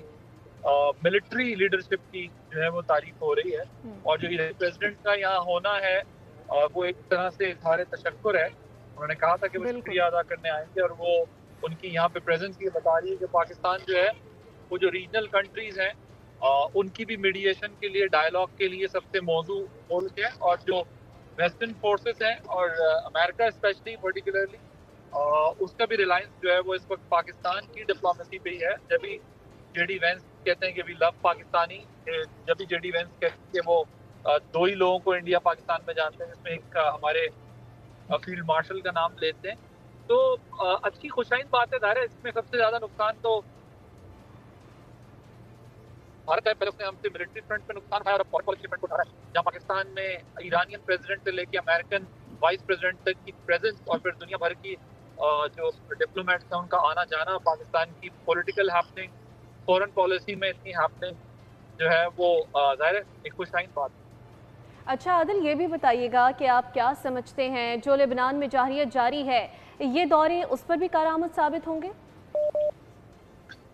[SPEAKER 6] मिलिट्री लीडरशिप की जो है वो तारीफ हो रही है। और जो प्रेसिडेंट का यहाँ होना है वो एक तरह से इज़हार तशक्कुर है। उन्होंने कहा था कि वो शुक्रिया अदा करने आएंगे और वो उनकी यहाँ पे प्रेजेंस ये बता रही है कि पाकिस्तान जो है वो जो रीजनल कंट्रीज हैं उनकी भी मीडिएशन के लिए, डायलॉग के लिए सबसे मौजू मुल्क है। और जो वेस्टर्न फोर्सेस हैं और अमेरिका स्पेशली पर्टिकुलरली उसका भी रिलायंस जो है वो इस वक्त पाकिस्तान की डिप्लोमेसी पे ही है। जब भी जेडी वेंस कहते हैं कि वी लव पाकिस्तानी, जब भी जेडी वेंस कहते हैं कि वो दो ही लोगों को इंडिया पाकिस्तान में जानते हैं, जिसमें एक हमारे फील्ड मार्शल का नाम लेते हैं। तो अच्छी खुशाइन बात है। ज़ाहिर है इसमें सबसे ज़्यादा नुकसान तो भारत है। पहले उसने हमसे मिलिट्री फ्रंट पे नुकसान उठाया और फॉरेन पॉलिसी फ्रंट पे उठा रहा है, जहाँ पाकिस्तान में ईरानियन प्रेसिडेंट से लेके अमेरिकन वाइस प्रेसिडेंट तक की प्रेजेंस और फिर दुनिया भर की जो डिप्लोमेट्स हैं उनका आना जाना, पाकिस्तान की पॉलिटिकल हैपनिंग, फॉरेन पॉलिसी में इतनी हैपनिंग जो है वो ज़ाहिर है एक खुशाइन बात है।
[SPEAKER 3] अच्छा आदिल, ये भी बताइएगा कि आप क्या समझते हैं जो लेबनान में जाहिरियत जारी है, ये दौरे उस पर भी कारआमद साबित होंगे?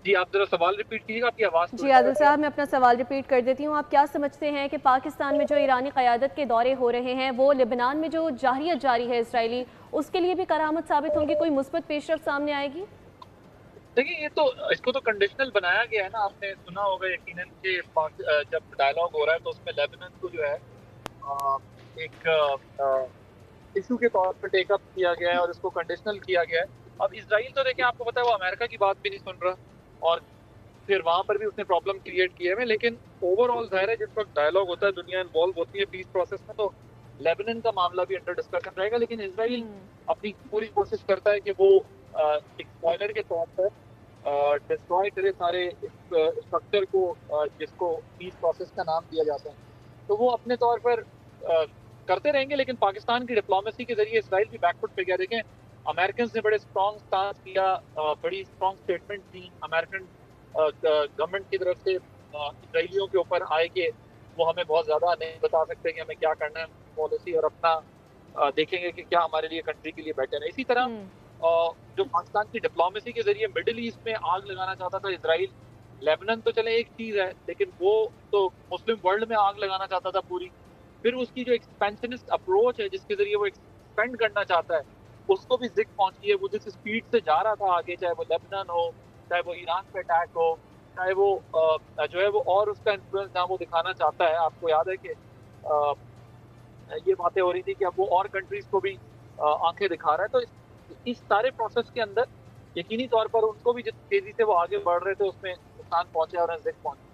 [SPEAKER 6] जी आप जरा सवाल रिपीट कीजिएगा, आपकी आवाज़।
[SPEAKER 3] जी आदिल साहब, मैं अपना सवाल रिपीट कर देती हूँ। आप क्या समझते हैं कि पाकिस्तान में जो ईरानी क़यादत के दौरे हो रहे हैं वो लेबनान में जो जाहिरियत जारी है इसराइली, उसके लिए भी करामत साबित होंगी? कोई मुस्बत पेशरफ सामने आएगी?
[SPEAKER 6] देखिए ये तो इसको तो कंडीशनल बनाया गया है ना। आपने सुना होगा यकीनन कि जब डायलॉग हो रहा है तो उसमें लेबनान को जो है एक इशू के तौर पर टेकअप किया गया है और इसको कंडीशनल किया गया है। अब इसराइल तो देखें, आपको पता है वो अमेरिका की बात भी नहीं सुन रहा और फिर वहाँ पर भी उसने प्रॉब्लम क्रिएट किए हुए। लेकिन ओवरऑल ज़ाहिर है जिस वक्त डायलॉग होता है, दुनिया इन्वॉल्व होती है पीस प्रोसेस में, तो लेबनान का मामला भी अंडर डिस्कशन रहेगा। लेकिन इसराइल अपनी पूरी कोशिश करता है कि वो एक स्पॉइलर के तौर पर डिस्ट्रॉय करे सारे स्ट्रक्चर को जिसको पीस प्रोसेस का नाम दिया जाता है। तो वो अपने तौर पर करते रहेंगे। लेकिन पाकिस्तान की डिप्लोमेसी के जरिए इसराइल भी बैकफुट पे गया। देखें अमेरिकन ने बड़े स्ट्रॉन्ग स्टांस किया, बड़ी स्ट्रॉन्ग स्टेटमेंट दी अमेरिकन गवर्नमेंट की तरफ से इसराइलियों के ऊपर आए कि वो हमें बहुत ज़्यादा नहीं बता सकते कि हमें क्या करना है पॉलिसी, और अपना देखेंगे कि क्या हमारे लिए कंट्री के लिए बेटर है। इसी तरह जो पाकिस्तान की डिप्लोमेसी के जरिए मिडिल ईस्ट में आग लगाना चाहता था इसराइल, लेबनान तो चले एक चीज़ है, लेकिन वो तो मुस्लिम वर्ल्ड में आग लगाना चाहता था पूरी। फिर उसकी जो एक्सपेंशनिस्ट अप्रोच है जिसके जरिए वो एक्सपेंड करना चाहता है, उसको भी जिक पहुंची है। वो जिस स्पीड से जा रहा था आगे, चाहे वो लेबनान हो, चाहे वो ईरान पे अटैक हो, चाहे वो जो है वो और उसका इन्फ्लुएंस जहाँ वो दिखाना चाहता है। आपको याद है कि ये बातें हो रही थी कि अब वो और कंट्रीज को भी आंखें दिखा रहा है। तो इस सारे प्रोसेस के अंदर यकीनी तौर पर उनको भी जिस तेजी से वो आगे बढ़ रहे थे उसमें नुकसान पहुंचे और जिक पहुंचे।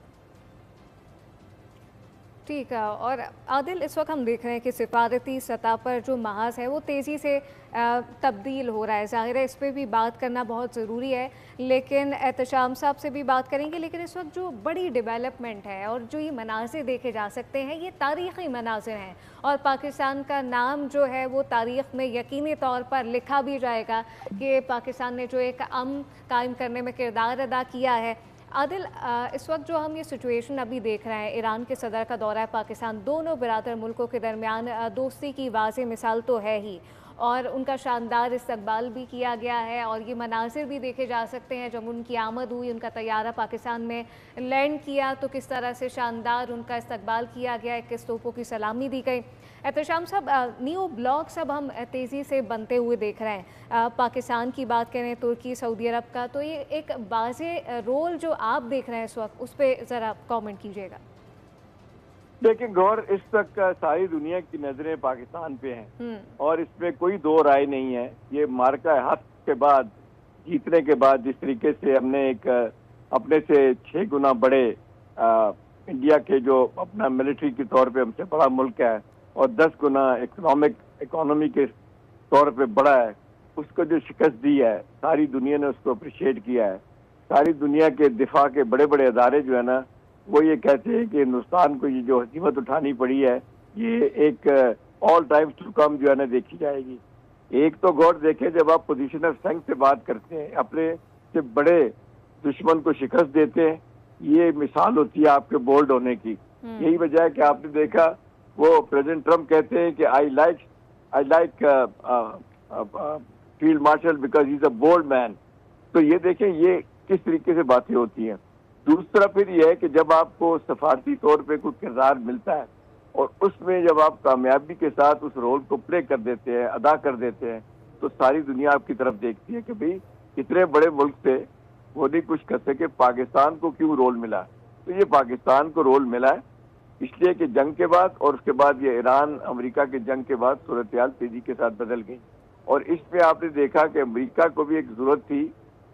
[SPEAKER 1] ठीक है। और आदिल, इस वक्त हम देख रहे हैं कि सिफारती सतह पर जो महाज है वो तेज़ी से तब्दील हो रहा है। ज़ाहिर है इस पर भी बात करना बहुत ज़रूरी है, लेकिन एहतशाम साहब से भी बात करेंगे। लेकिन इस वक्त जो बड़ी डेवलपमेंट है और जो ये मनाज़िर देखे जा सकते हैं, ये तारीख़ी मनाज़िर हैं और पाकिस्तान का नाम जो है वो तारीख़ में यकीनी तौर पर लिखा भी जाएगा कि पाकिस्तान ने जो एक अमन कायम करने में किरदार अदा किया है। आदिल, इस वक्त जो हम ये सिचुएशन अभी देख रहे हैं, ईरान के सदर का दौरा है पाकिस्तान, दोनों बिरादर मुल्कों के दरमियान दोस्ती की वाज़ेह मिसाल तो है ही, और उनका शानदार इस्तकबाल भी किया गया है और ये मनाजिर भी देखे जा सकते हैं। जब उनकी आमद हुई, उनका तैयारा पाकिस्तान में लैंड किया तो किस तरह से शानदार उनका इस्तकबाल किया गया, 21 तोपों की सलामी दी गई। एहतशाम साहब, न्यू ब्लॉक्स अब हम तेज़ी से बनते हुए देख रहे हैं। पाकिस्तान की बात करें, तुर्की, सऊदी अरब का, तो ये एक वाज़ेह रोल जो आप देख रहे हैं इस वक्त, उस पर ज़रा कमेंट कीजिएगा।
[SPEAKER 4] देखिए गौर, इस तक सारी दुनिया की नजरें पाकिस्तान पे हैं और इसमें कोई दो राय नहीं है। ये मार्का हक के बाद, जीतने के बाद, जिस तरीके से हमने एक अपने से 6 गुना बड़े इंडिया के जो अपना मिलिट्री के तौर पे हमसे बड़ा मुल्क है और 10 गुना इकोनॉमी के तौर पे बड़ा है, उसको जो शिकस्त दी है सारी दुनिया ने उसको अप्रिशिएट किया है। सारी दुनिया के दिफा के बड़े बड़े अदारे जो है ना, वो ये कहते हैं कि हिंदुस्तान को ये जो हसीमत उठानी पड़ी है, ये एक ऑल टाइम्स टू कम जो है ना देखी जाएगी। एक तो गौर देखें, जब आप पोजीशन ऑफ स्ट्रेंथ से बात करते हैं, अपने से बड़े दुश्मन को शिकस्त देते हैं, ये मिसाल होती है आपके बोल्ड होने की। यही वजह है कि आपने देखा वो प्रेसिडेंट ट्रम्प कहते हैं कि I like field marshal because he is a bold man. तो ये देखें ये किस तरीके से बातें होती हैं। दूसरा फिर यह है कि जब आपको सफारती तौर पे कोई किरदार मिलता है और उसमें जब आप कामयाबी के साथ उस रोल को प्ले कर देते हैं, अदा कर देते हैं, तो सारी दुनिया आपकी तरफ देखती है कि भाई इतने बड़े मुल्क से वो नहीं कुछ कर सके, पाकिस्तान को क्यों रोल मिला। तो ये पाकिस्तान को रोल मिला है इसलिए कि जंग के बाद और उसके बाद ये ईरान अमेरिका के जंग के बाद सूरत हाल तेजी के साथ बदल गई। और इसमें आपने देखा कि अमेरिका को भी एक जरूरत थी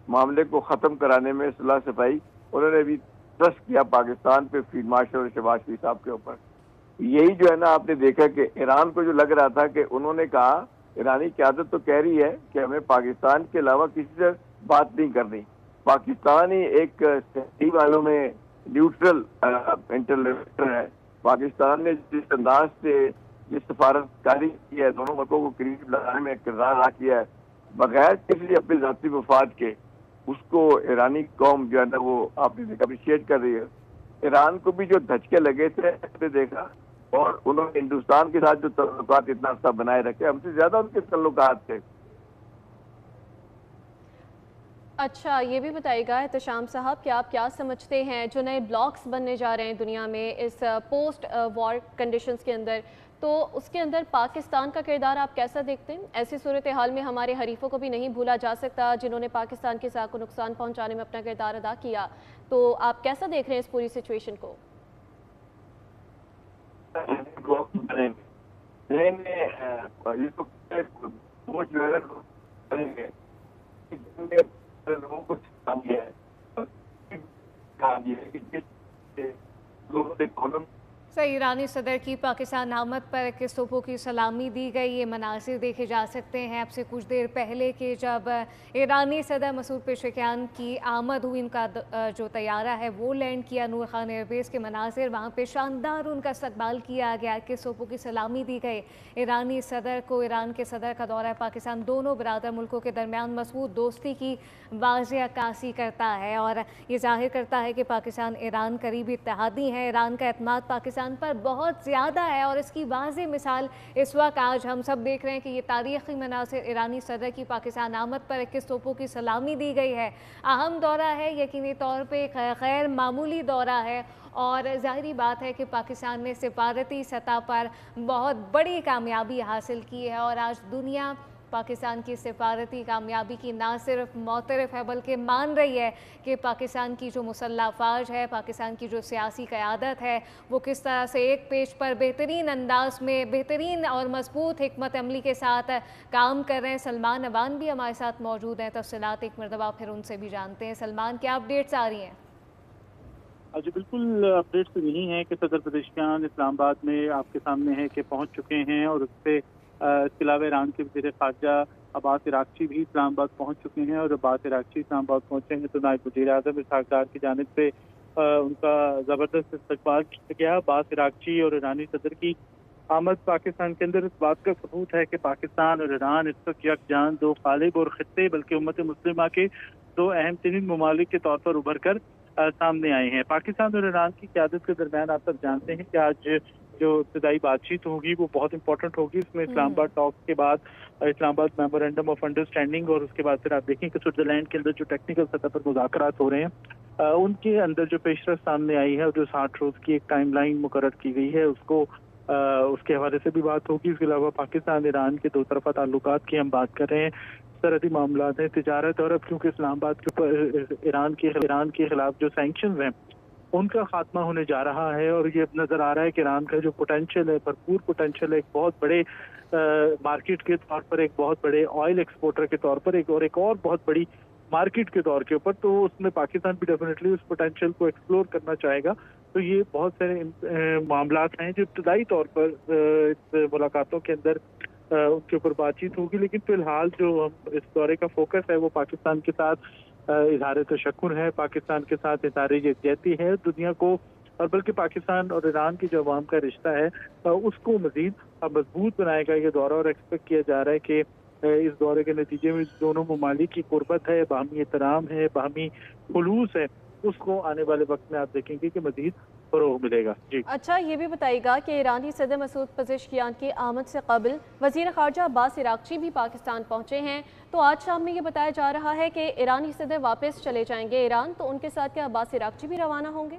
[SPEAKER 4] मामले को ख़त्म कराने में, सुलह सफाई। उन्होंने भी ट्रस्ट किया पाकिस्तान पे, फील्ड मार्शल और शहबाज शरीफ साहब के ऊपर। यही जो है ना आपने देखा कि ईरान को जो लग रहा था कि उन्होंने कहा, ईरानी क़यादत तो कह रही है कि हमें पाकिस्तान के अलावा किसी से बात नहीं करनी। पाकिस्तान ही एक सही मानों में न्यूट्रल इंटरलोक्यूटर है। पाकिस्तान ने जिस अंदाज से जिस सफारतकारी की है, दोनों मुल्कों को करीब लगाने में किरदार अदा किया है, बगैर किसी अपने ज़ाती मफाद के, उसको ईरानी कौम जो है ना वो आपने अप्रिशिएट कर रही है। ईरान को भी जो धचके लगे थे आपने देखा, और उन्होंने हिंदुस्तान के साथ जो तल्लुकात इतना अर्सा बनाए रखे, हमसे ज्यादा उनके तल्लुकात थे।
[SPEAKER 3] अच्छा, ये भी बताइएगा एहतशाम साहब कि आप क्या समझते हैं जो नए ब्लॉक्स बनने जा रहे हैं दुनिया में इस पोस्ट वॉर कंडीशंस के अंदर, तो उसके अंदर पाकिस्तान का किरदार आप कैसा देखते हैं? ऐसी सूरत हाल में हमारे हरीफों को भी नहीं भूला जा सकता जिन्होंने पाकिस्तान के साथ को नुकसान पहुंचाने में अपना किरदार अदा किया। तो आप कैसा देख रहे हैं इस पूरी सिचुएशन को?
[SPEAKER 1] ईरानी सदर की पाकिस्तान आमद पर 21 तोपों की सलामी दी गई। ये मनासिर देखे जा सकते हैं अब से कुछ देर पहले कि जब ईरानी सदर मसूद पेशेकियान की आमद हुई, उनका जो तैयारा है वो लैंड किया नूर खान एयरबेस के मनासिर, वहाँ पे शानदार उनका इस्तकबाल किया गया, 21 तोपों की सलामी दी गई। ईरानी सदर को, ईरान के सदर का दौरा पाकिस्तान दोनों बिरादर मुल्कों के दरमियान मजबूत दोस्ती की वाज़ेह अक्कासी करता है और ये जाहिर करता है कि पाकिस्तान ईरान करीबी इत्तेहादी हैं। ईरान का एतमाद पाकिस्तान पर बहुत ज़्यादा है और इसकी वाज़ेह मिसाल इस वक्त आज हम सब देख रहे हैं कि ये तारीख़ी मनासिर ईरानी सदर की पाकिस्तान आमद पर 21 तोपों की सलामी दी गई है। अहम दौरा है, यकीनी तौर पे गैर मामूली दौरा है और ज़ाहिरी बात है कि पाकिस्तान ने सिफारती सतह पर बहुत बड़ी कामयाबी हासिल की है और आज दुनिया पाकिस्तान की सिफारती कामयाबी की ना सिर्फ मोतरफ है बल्कि मान रही है कि पाकिस्तान की जो मुसल्लह फ़ौज है, पाकिस्तान की जो सियासी क़यादत है, वो किस तरह से एक पेज पर बेहतरीन अंदाज में, बेहतरीन और मजबूत हिकमत अमली के साथ काम कर रहे हैं। सलमान अवान भी हमारे साथ मौजूद हैं, तफसीलात एक मरतबा फिर उनसे भी जानते हैं। सलमान, क्या अपडेट्स आ रही हैं?
[SPEAKER 5] जी बिल्कुल, अपडेट तो यही है कि सदर पेज़ेश्कियान इस्लामाबाद में आपके सामने है कि पहुंच चुके हैं, और उससे इसके अलावा ईरान के वज़ीर ख़ारजा अब्बास इराक़ची भी इस्लामाबाद पहुंच चुके हैं, और अब्बास इराक़ची इस्लामाबाद पहुंचे हैं तो नायब वज़ीर आज़म इसहाक़ डार की जानिब से उनका ज़बरदस्त इस्तक़बाल किया गया। अब्बास इराक़ची और ईरानी सदर की आमद पाकिस्तान के अंदर इस बात का सबूत है कि पाकिस्तान और ईरान इस वक्त यकजान दो ग़ालिब और ख़ित्ते बल्कि उम्मत मुस्लिमा के दो अहम तरीन ममालिक के तौर पर उभर कर सामने आए हैं। पाकिस्तान और ईरान की क़यादत के दरमियान आप सब जानते हैं कि आज जो इब्तदाई बातचीत होगी वो बहुत इंपॉर्टेंट होगी। इसमें इस्लामाबाद टॉक्स के बाद इस्लामाबाद मेमोरेंडम ऑफ अंडरस्टैंडिंग, और उसके बाद फिर आप देखें कि स्विट्जरलैंड के अंदर जो टेक्निकल सतह पर मुज़ाकरात हो रहे हैं उनके अंदर जो पेशरफ्त सामने आई है और जो 60 रोज़ की एक टाइम लाइन मुकर्रर की गई है उसको उसके हवाले से भी बात होगी। इसके अलावा पाकिस्तान ईरान के दो तरफा ताल्लुकात की हम बात कर रहे हैं, सरहदी मामला है, तिजारत, और अब क्योंकि इस्लामाबाद के ऊपर ईरान के खिलाफ जो सैंक्शंस हैं उनका खात्मा होने जा रहा है, और ये नज़र आ रहा है कि ईरान का जो पोटेंशियल है, भरपूर पोटेंशियल है, एक बहुत बड़े मार्केट के तौर पर, एक बहुत बड़े ऑयल एक्सपोर्टर के तौर पर, एक और बहुत बड़ी मार्केट के तौर के ऊपर, तो उसमें पाकिस्तान भी डेफिनेटली उस पोटेंशियल को एक्सप्लोर करना चाहेगा। तो ये बहुत सारे मामलात हैं जो इब्तदाई तौर पर इस मुलाकातों के अंदर उनके ऊपर बातचीत होगी। लेकिन फिलहाल जो हम इस दौरे का फोकस है वो पाकिस्तान के साथ इज़हार तशक्कुर है, पाकिस्तान के साथ इज़हार यकजहती है, दुनिया को, और बल्कि पाकिस्तान और ईरान की जो अवाम का रिश्ता है उसको मज़ीद मजबूत बनाएगा ये दौरा। और एक्सपेक्ट किया जा रहा है कि इस दौरे के नतीजे में दोनों ममालिक की कुर्बत है, बाहमी एहतराम है, बाहमी खुलूस है, उसको आने वाले वक्त में आप देखेंगे कि मज़ीद फ़रोग़ मिलेगा। जी
[SPEAKER 3] अच्छा, ये भी बताइएगा कि ईरानी सदर मसूद पेज़ेश्कियान की आमद से कबल वज़ीर ख़ारजा अब्बास इराक़ची भी पाकिस्तान पहुँचे हैं, तो आज शाम में ये बताया जा रहा है कि ईरानी सदर वापस चले जाएंगे ईरान, तो उनके साथ क्या अब्बास इराक़ची भी रवाना होंगे?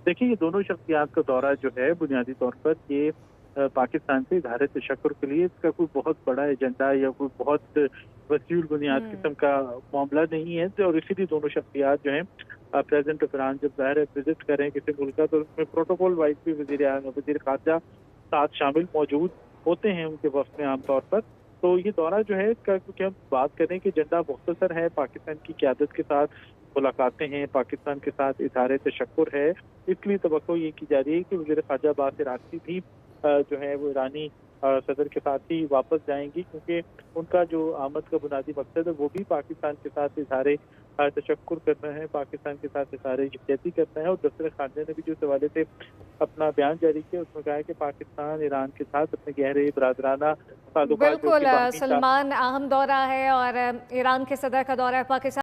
[SPEAKER 5] देखिए, ये दोनों शख्सियात का दौरा जो है बुनियादी तौर पर ये पाकिस्तान से इज़हार तशक्कुर के लिए, इसका कोई बहुत बड़ा एजेंडा या कोई बहुत वसीउल बुनियाद किस्म का मामला नहीं है। और इसीलिए दोनों शख्सियात जो हैं प्रेसिडेंट ऑफ ईरान जब ज़ाहिर है विजिट करें किसी मुल्क का, तो उसमें प्रोटोकॉल वाइज भी वज़ीर ख़ारजा साथ शामिल मौजूद होते हैं उनके वफ़द में आमतौर पर। तो ये दौरा जो है इसका, क्योंकि हम बात करें कि एजेंडा मुख्तसर है, पाकिस्तान की क़यादत के साथ मुलाकातें हैं, पाकिस्तान के साथ इज़हार तशक्कुर है, इसलिए तवक्को ये की जा रही है कि वज़ीर ख़ारजा अब्बास इराक़ची भी जो है वो ईरानी सदर के साथ ही वापस जाएंगी, क्योंकि उनका जो आमद का बुनियादी मकसद है वो भी पाकिस्तान के साथ इज़हार तशक्कुर करना है, पाकिस्तान के साथ इज़हार यकजहती करना है। और दफ्तर ख़ारजा ने भी जो हवाले से अपना बयान जारी किया उसमें कहा है कि पाकिस्तान ईरान के साथ अपने गहरे बरादराना ताल्लुकात।
[SPEAKER 1] बिल्कुल सलमान, अहम दौरा है और ईरान के सदर का दौरा है पाकिस्तान।